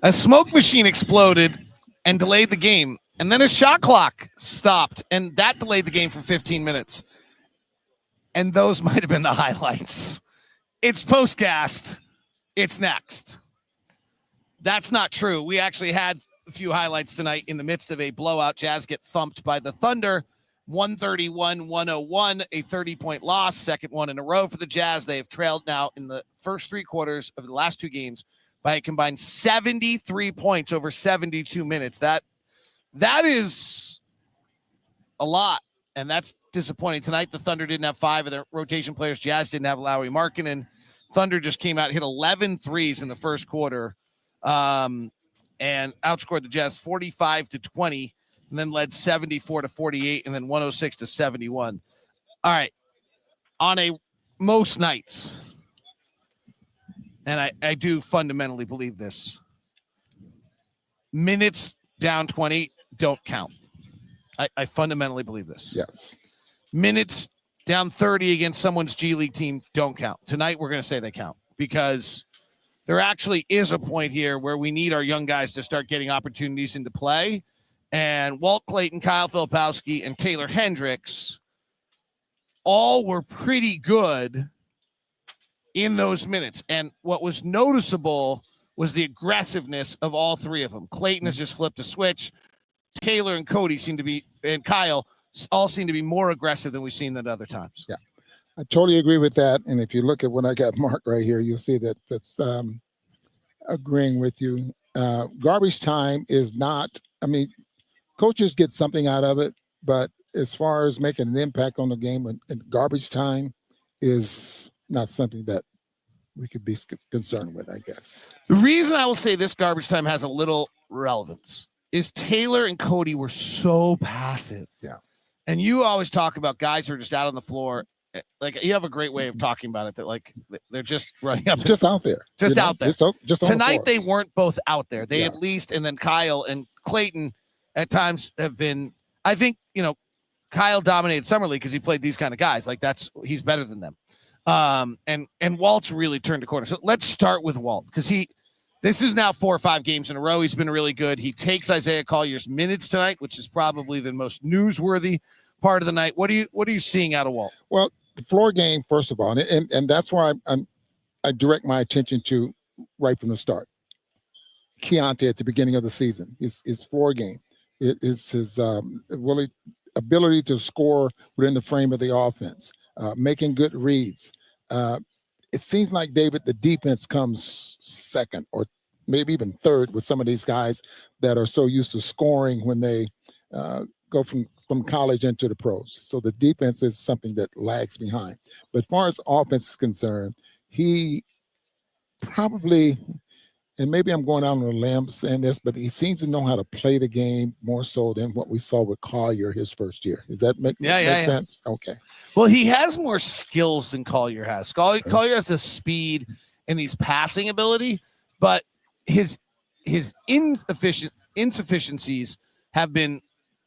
A smoke machine exploded and delayed the game. And then a shot clock stopped, and that delayed the game for 15 minutes. And those might have been the highlights. It's postcast. It's next. That's not true. We actually had a few highlights tonight in the midst of a blowout. Jazz get thumped by the Thunder, 131-101, a 30-point loss, second one in a row for the Jazz. They have trailed now in the first three quarters of the last two games by a combined 73 points over 72 minutes. That is a lot, and that's disappointing. Tonight, the Thunder didn't have five of their rotation players. Jazz didn't have Lowry Markkanen. Thunder just came out, hit 11 threes in the first quarter, and outscored the Jazz 45-20, and then led 74-48, and then 106-71. All right, on most nights, and I do fundamentally believe this, minutes down 20 don't count. I fundamentally believe this. Yes. Minutes down 30 against someone's G League team don't count. Tonight, we're going to say they count because there actually is a point here where we need our young guys to start getting opportunities into play. And Walt Clayton, Kyle Filipowski, and Taylor Hendricks all were pretty good in those minutes. And what was noticeable was the aggressiveness of all three of them. Clayton has just flipped a switch. Taylor and Cody and Kyle all seem to be more aggressive than we've seen at other times. Yeah, I totally agree with that. And if you look at what I got marked right here, you'll see that that's agreeing with you. Garbage time is not, coaches get something out of it, but as far as making an impact on the game, and garbage time is not something that we could be concerned with, I guess. The reason I will say this garbage time has a little relevance is Taylor and Cody were so passive. Yeah. And you always talk about guys who are just out on the floor. Like, you have a great way of talking about it, that like they're just running up. Just out there. Just out there. Just Tonight, they weren't both out there. They at least, and then Kyle and Clayton at times have been, I think, Kyle dominated Summer League because he played these kind of guys. Like, he's better than them. And Walt's really turned a corner. So let's start with Walt, because this is now 4 or 5 games in a row. He's been really good. He takes Isaiah Collier's minutes tonight, which is probably the most newsworthy part of the night. What are you seeing out of Walt? Well, the floor game, first of all, and that's where I direct my attention to right from the start. Keontae at the beginning of the season, his floor game, it's his really ability to score within the frame of the offense, making good reads. It seems like, David, the defense comes second or maybe even third with some of these guys that are so used to scoring when they go from college into the pros. So the defense is something that lags behind. But as far as offense is concerned, he probably, and maybe I'm going out on a limb saying this, but he seems to know how to play the game more so than what we saw with Collier his first year. Does that make sense? Okay. Well, he has more skills than Collier has. Collier has the speed and his passing ability, but his insufficiencies have been,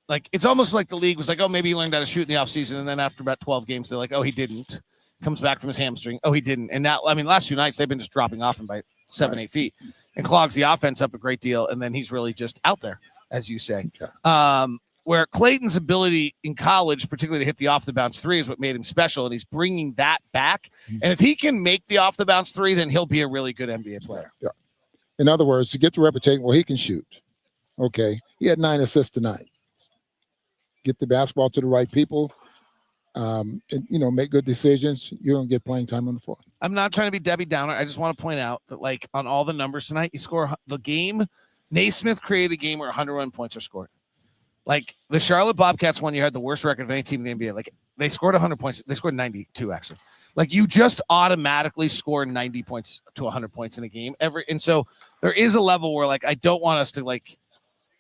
like, it's almost like the league was like, oh, maybe he learned how to shoot in the offseason, and then after about 12 games, they're like, oh, he didn't. Comes back from his hamstring. Oh, he didn't. And now, last 2 nights, they've been just dropping off him by 7-8 feet and clogs the offense up a great deal, and then he's really just out there, as you say. Yeah. Where Clayton's ability in college, particularly to hit the off-the-bounce three, is what made him special, and he's bringing that back. And if he can make the off-the-bounce three, then he'll be a really good NBA player. Yeah. In other words, to get the reputation, well, he can shoot. Okay. He had 9 assists tonight. Get the basketball to the right people, and, make good decisions. You're going to get playing time on the floor. I'm not trying to be Debbie Downer. I just want to point out that, like, on all the numbers tonight, you score the game. Naismith created a game where 101 points are scored. Like, the Charlotte Bobcats one year had the worst record of any team in the NBA. Like, they scored 100 points. They scored 92, actually. Like, you just automatically score 90 points to 100 points in a game. And so there is a level where, like, I don't want us to, like,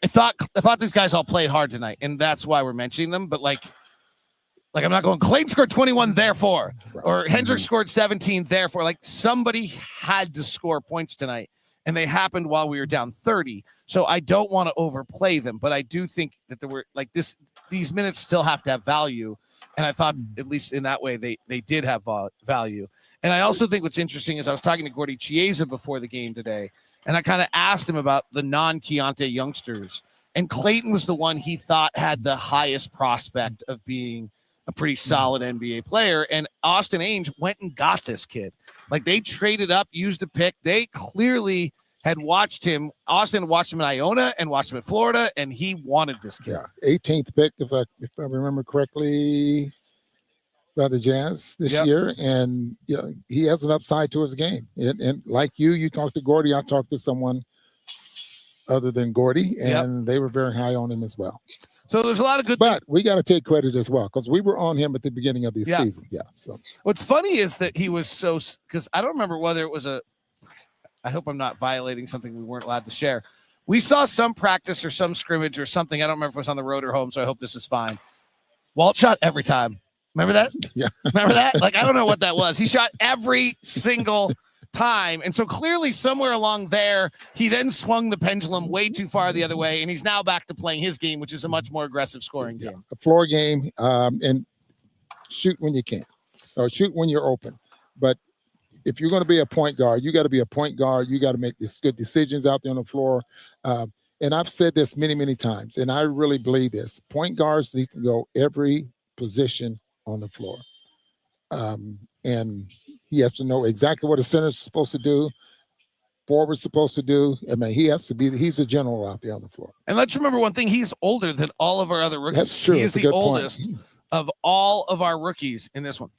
I thought these guys all played hard tonight, and that's why we're mentioning them. But, like I'm not going, Clayton scored 21, therefore. Or Hendricks scored 17, therefore. Like, somebody had to score points tonight, and they happened while we were down 30. So I don't want to overplay them, but I do think that there were, like, these minutes still have to have value. And I thought, at least in that way, they did have value. And I also think what's interesting is I was talking to Gordy Chiesa before the game today, and I kind of asked him about the non-Keontae youngsters. And Clayton was the one he thought had the highest prospect of being a pretty solid NBA player. And Austin Ainge went and got this kid. Like, they traded up, used a pick. They clearly had watched him. Austin watched him in Iona and watched him in Florida, and he wanted this kid. Yeah, 18th pick, if I remember correctly, by the Jazz this year. And he has an upside to his game. And like you talked to Gordy, I talked to someone other than Gordy, and they were very high on him as well. So there's a lot of good. But we got to take credit as well, because we were on him at the beginning of the season. Yeah. So what's funny is that he was because I don't remember whether it was I hope I'm not violating something we weren't allowed to share. We saw some practice or some scrimmage or something. I don't remember if it was on the road or home, so I hope this is fine. Walt shot every time. Remember that? Yeah. Remember that? Like, I don't know what that was. He shot every single time. And so clearly somewhere along there, he then swung the pendulum way too far the other way, and he's now back to playing his game, which is a much more aggressive scoring game. A floor game, and shoot when you can, or shoot when you're open. But if you're going to be a point guard, you got to be a point guard. You got to make these good decisions out there on the floor. And I've said this many, many times, and I really believe this. Point guards need to go every position on the floor. And he has to know exactly what a center is supposed to do, forward's supposed to do. I mean, he's a general out there on the floor. And let's remember one thing, he's older than all of our other rookies. That's true. He is the oldest of all of our rookies in this one.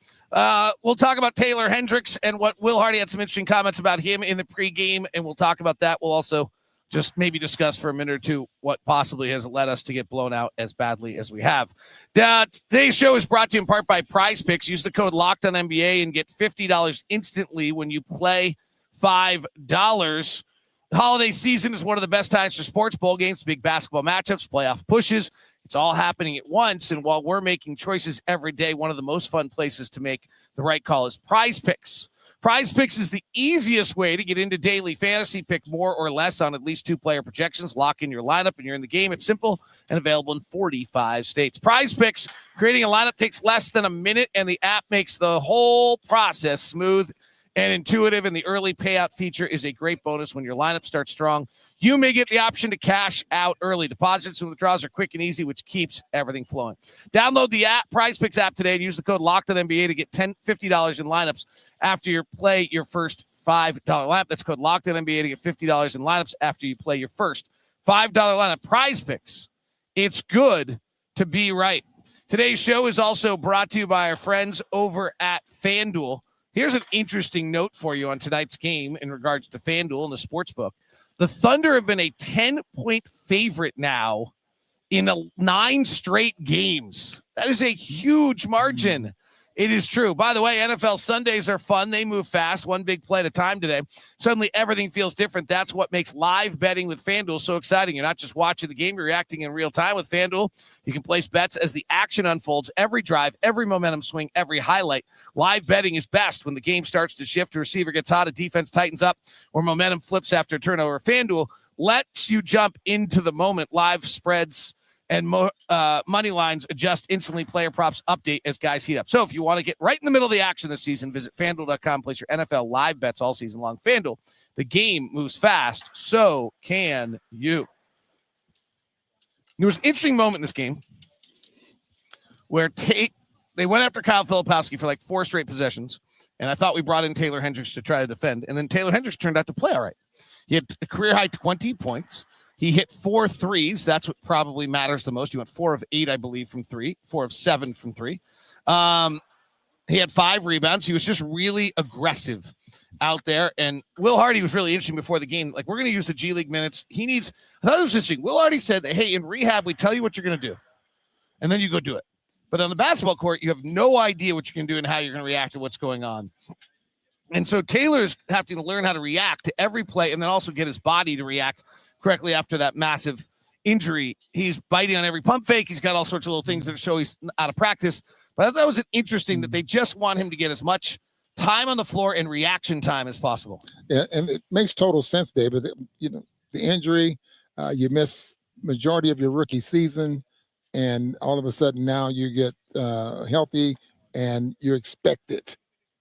We'll talk about Taylor Hendricks and what Will Hardy had some interesting comments about him in the pregame, and we'll talk about that. We'll also just maybe discuss for a minute or two what possibly has led us to get blown out as badly as we have. Today's show is brought to you in part by Prize Picks. Use the code LOCKEDONNBA and get $50 instantly when you play $5. The holiday season is one of the best times for sports, bowl games, big basketball matchups, playoff pushes. It's all happening at once, and while we're making choices every day, one of the most fun places to make the right call is Prize Picks. Prize Picks is the easiest way to get into daily fantasy. Pick more or less on at least 2-player projections. Lock in your lineup, and you're in the game. It's simple and available in 45 states. Prize Picks, creating a lineup takes less than a minute, and the app makes the whole process smooth and intuitive, and the early payout feature is a great bonus when your lineup starts strong. You may get the option to cash out early. Deposits and withdrawals are quick and easy, which keeps everything flowing. Download the app, Prize Picks app today, and use the code LOCKEDONNBA to get $50 in lineups after you play your first $5 lineup. That's code LOCKEDONNBA to get $50 in lineups after you play your first $5 lineup. Prize Picks. It's good to be right. Today's show is also brought to you by our friends over at FanDuel. Here's an interesting note for you on tonight's game in regards to FanDuel and the sportsbook. The Thunder have been a 10-point favorite now in 9 straight games. That is a huge margin. It is true. By the way, NFL Sundays are fun. They move fast, one big play at a time today. Suddenly, everything feels different. That's what makes live betting with FanDuel so exciting. You're not just watching the game, you're reacting in real time with FanDuel. You can place bets as the action unfolds, every drive, every momentum swing, every highlight. Live betting is best when the game starts to shift, a receiver gets hot, a defense tightens up, or momentum flips after a turnover. FanDuel lets you jump into the moment. Live spreads and money lines adjust instantly. Player props update as guys heat up. So if you want to get right in the middle of the action this season, visit FanDuel.com. Place your NFL live bets all season long. FanDuel, the game moves fast. So can you. There was an interesting moment in this game where they went after Kyle Filipowski for like 4 straight possessions, and I thought we brought in Taylor Hendricks to try to defend, and then Taylor Hendricks turned out to play all right. He had a career-high 20 points. He hit 4 threes. That's what probably matters the most. He went 4 of 8, I believe, from 3, 4 of 7 from 3. He had 5 rebounds. He was just really aggressive out there. And Will Hardy was really interesting before the game. Like, we're going to use the G League minutes. I thought it was interesting. Will Hardy said that, hey, in rehab, we tell you what you're going to do, and then you go do it. But on the basketball court, you have no idea what you're going to do and how you're going to react to what's going on. And so Taylor's having to learn how to react to every play and then also get his body to react correctly after that massive injury. He's biting on every pump fake. He's got all sorts of little things that show he's out of practice. But I thought that was interesting that they just want him to get as much time on the floor and reaction time as possible. Yeah, and it makes total sense, David. You know, the injury, you miss majority of your rookie season, and all of a sudden now you get healthy and you're expected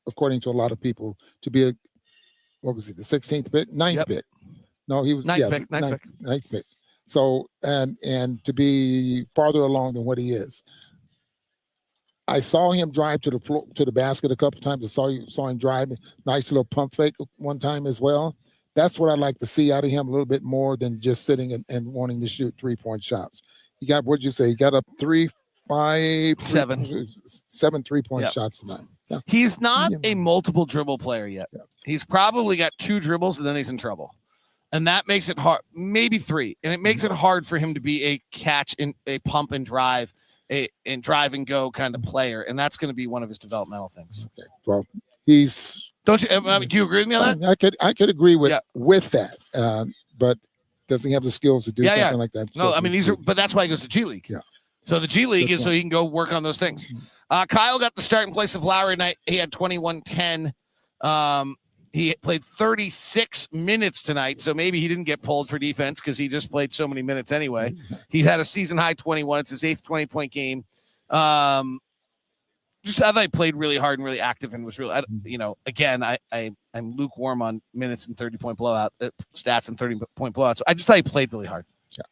according to a lot of people, to be the 16th pick, ninth pick. No, he was ninth pick. So and to be farther along than what he is. I saw him drive to the basket a couple of times. I saw him drive, nice little pump fake one time as well. That's what I'd like to see out of him a little bit more than just sitting and wanting to shoot 3-point shots. He got, what'd you say? He got up 7 3-point shots tonight. Yeah. He's not a multiple dribble player yet. Yeah. He's probably got 2 dribbles and then he's in trouble. And that makes it hard, maybe 3. And it makes it hard for him to be a catch and a pump and drive, and drive and go kind of player. And that's going to be one of his developmental things. Okay. Well, he's, don't you, do you agree with me on that? I could agree with that. But does he have the skills to do something like that? No, I mean, but that's why he goes to G League. Yeah. So the G League is so he can go work on those things. Kyle got the start in place of Lowry tonight. He had 21-10. He played 36 minutes tonight, so maybe he didn't get pulled for defense because he just played so many minutes anyway. He had a season-high 21. It's his 8th 20-point game. Just I thought he played really hard and really active and was really, again, I'm lukewarm on minutes and 30-point blowout stats and 30-point blowouts. So I just thought he played really hard. Yeah,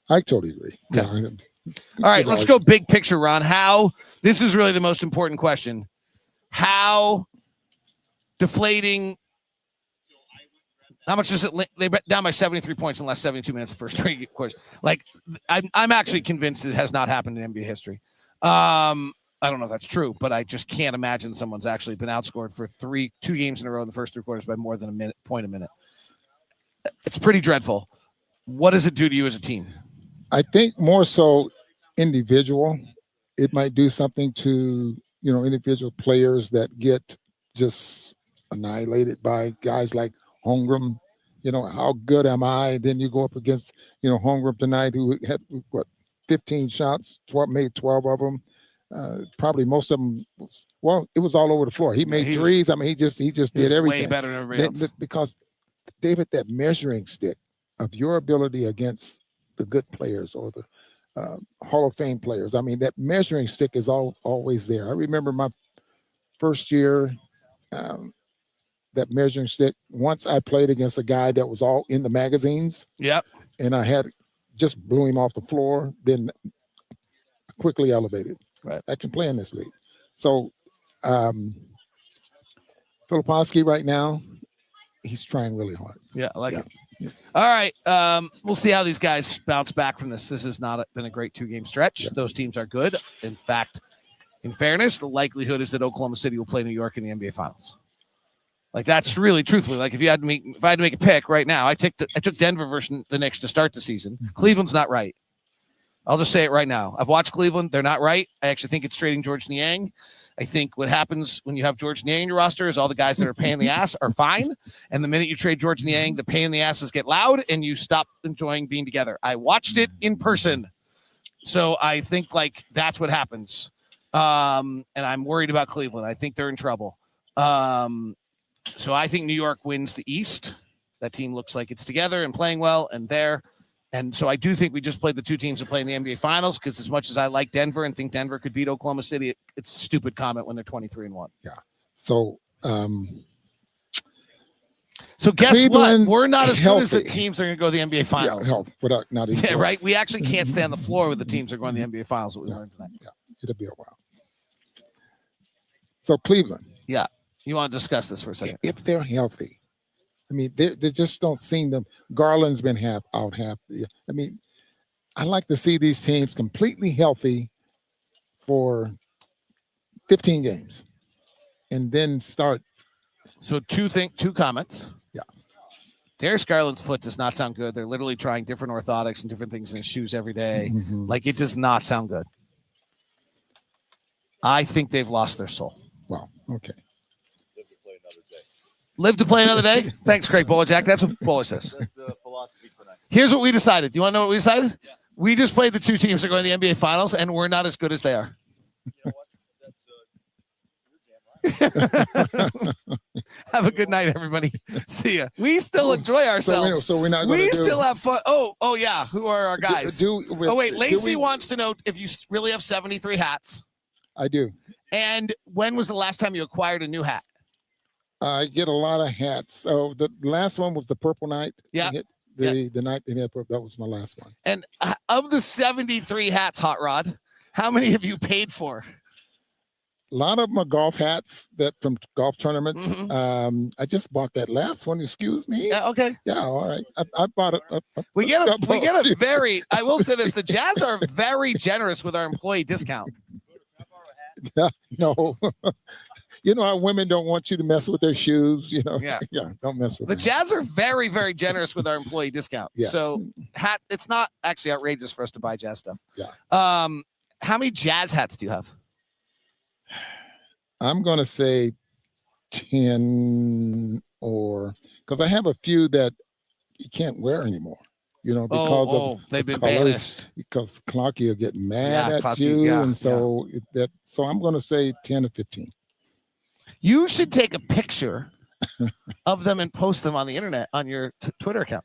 I totally agree. Yeah. All right, let's go big picture, Ron. This is really the most important question. How deflating, how much does it, they down by 73 points in the last 72 minutes the first 3 quarters. Like, I'm actually convinced it has not happened in NBA history. I don't know if that's true, but I just can't imagine someone's actually been outscored for 2 games in a row in the first 3 quarters by more than a point a minute. It's pretty dreadful. What does it do to you as a team? I think more so individual. It might do something to, individual players that get just annihilated by guys like Holmgren. How good am I? Then you go up against, Holmgren tonight, who had 15 shots, made 12 of them. Probably most of them it was all over the floor. He made threes. He just did everything. Way better than everybody else. Because, David, that measuring stick of your ability against the good players or the Hall of Fame players. That measuring stick is always there. I remember my first year, that measuring stick, once I played against a guy that was all in the magazines. Yep. And I just blew him off the floor, then quickly elevated. Right. I can play in this league. So Filipowski right now, he's trying really hard. Yeah, I like it. Yeah. All right. We'll see how these guys bounce back from this. This has not been a great 2-game stretch. Yeah. Those teams are good. In fact, in fairness, the likelihood is that Oklahoma City will play New York in the NBA Finals. Like, that's really truthfully. Like, if I had to make a pick right now, I took Denver versus the Knicks to start the season. Cleveland's not right. I'll just say it right now. I've watched Cleveland. They're not right. I actually think it's trading George Niang. I think what happens when you have George Niang in your roster is all the guys that are paying the ass are fine. And the minute you trade George Niang, the pain in the asses get loud and you stop enjoying being together. I watched it in person. So I think that's what happens. And I'm worried about Cleveland. I think they're in trouble. So I think New York wins the East. That team looks like it's together and playing well and there. And so I do think we just played the 2 teams that play in the NBA Finals, because as much as I like Denver and think Denver could beat Oklahoma City, it's a stupid comment when they're 23-1. Yeah. So guess Cleveland, what? We're not as good as the teams that are going to go to the NBA Finals. Yeah, right? We actually can't stay on the floor with the teams that are going to the NBA Finals that we learned tonight. Yeah, it'll be a while. So Cleveland. Yeah. You want to discuss this for a second? If they're healthy. They just don't seem them. Garland's been out half. I like to see these teams completely healthy for 15 games and then start. So two comments. Yeah. Darius Garland's foot does not sound good. They're literally trying different orthotics and different things in his shoes every day. Mm-hmm. It does not sound good. I think they've lost their soul. Wow. Okay. Live to play another day? Thanks, Craig Bowlerjack. That's what Bowler says. That's the philosophy tonight. Here's what we decided. Do you want to know what we decided? Yeah. We just played the 2 teams that are going to the NBA Finals, and we're not as good as they are. You know what? That's Have a good night, everybody. See ya. We still enjoy ourselves. So we're not. We still have fun. Oh yeah. Who are our guys? Lacey wants to know if you really have 73 hats. I do. And when was the last time you acquired a new hat? I get a lot of hats. So the last one was the Purple Night. Yeah. The night they had purple, that was my last one. And of the 73 hats, Hot Rod, how many have you paid for? A lot of them are golf hats that from golf tournaments. Mhm. I just bought that last one. Excuse me. Yeah, okay. Yeah, all right. I bought it. We get a very, I will say this, the Jazz are very generous with our employee discount. No. You know how women don't want you to mess with their shoes, you know? Yeah. Yeah, don't mess with The them. Jazz are very, very generous with our employee discount. Yes. So it's not actually outrageous for us to buy Jazz stuff. Yeah. How many Jazz hats do you have? I'm going to say 10 because I have a few that you can't wear anymore, you know, because of they've the been colors, banished. because Clonky will get mad at Clonky, you. yeah, And so so I'm going to say 10 or 15. You should take a picture of them and post them on the internet on your Twitter account.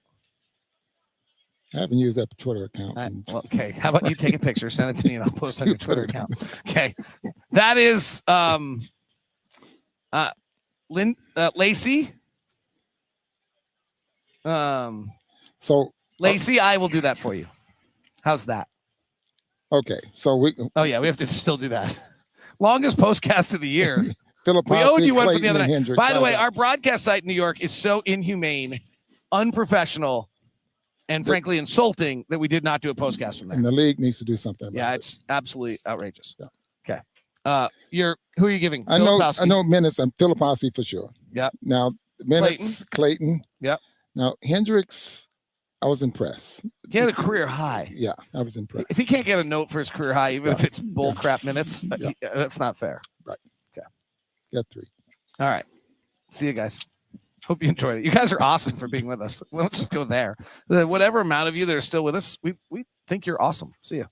I haven't used that Twitter account. Well, okay. How about you take a picture, send it to me, and I'll post on your Twitter account. Okay. That is Lacey. So Lacey, I will do that for you. How's that? okay, so we have to still do that. Longest postcast of the year. Philip We owed you one for the Clayton, other and night. Hendricks. By the way, our broadcast site in New York is so inhumane, unprofessional, and frankly insulting that we did not do a postcast from there. and the league needs to do something about Yeah, it. it's absolutely outrageous. Yeah. Okay. Who are you giving? I know Filipowski. Menace and Philipowski for sure. Yep. Now Menace, Clayton. Yep. Now Hendricks, I was impressed. He had a career high. Yeah, I was impressed. If he can't get a note for his career high, even if it's bull crap minutes, that's not fair. Got 3. All right. See you guys. Hope you enjoyed it. You guys are awesome for being with us. Let's just go there. Whatever amount of you that are still with us, we think you're awesome. See ya.